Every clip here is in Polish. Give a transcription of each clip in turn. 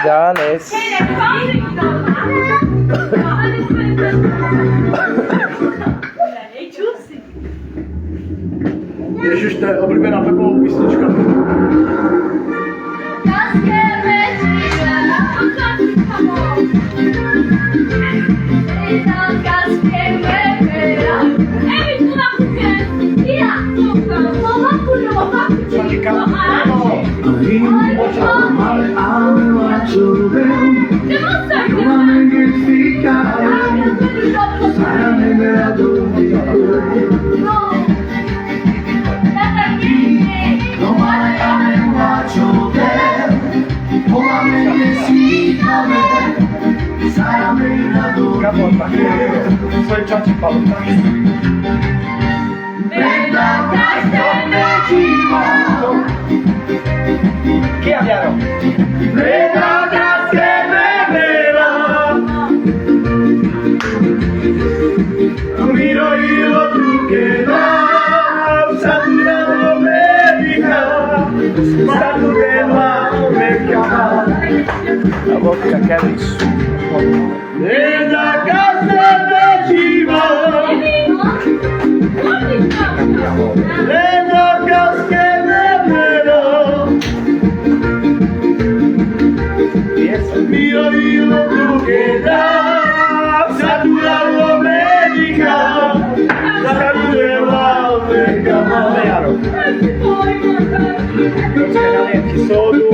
Janes. Ježiš, to je oblíbená Pepová písnička. Chi abbiamo? Miro io tu che da Satura domenica Satura domenica La vodka Caris. Nella casa deciva Nella casca nemmeno Miro io tu che da Satura domenica Satura domenica Solo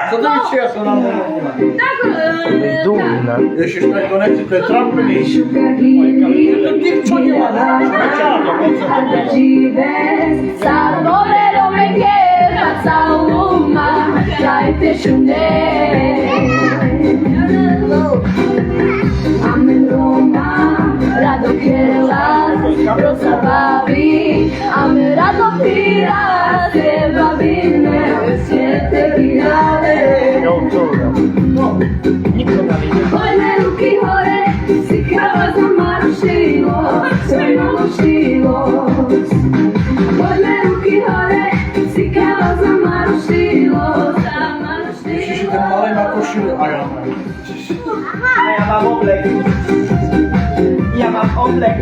Co to mi ja to nam Dumna. Ježiš, to je konečne, to je trampolin. Čo nie ma? Salvore me quiera saluma, traete shune. Amen Roma, rado quieras, rosa babi, amen rado piras, babine, siete guiade. Pojme ruky hore, si káva za marušivo, svoj marušivo. Pojme ruky hore, si káva za marušivo, za marušivo. Ježiš, ten malý má košilu a ja mám. Ja mam oblek. Ja mam oblek.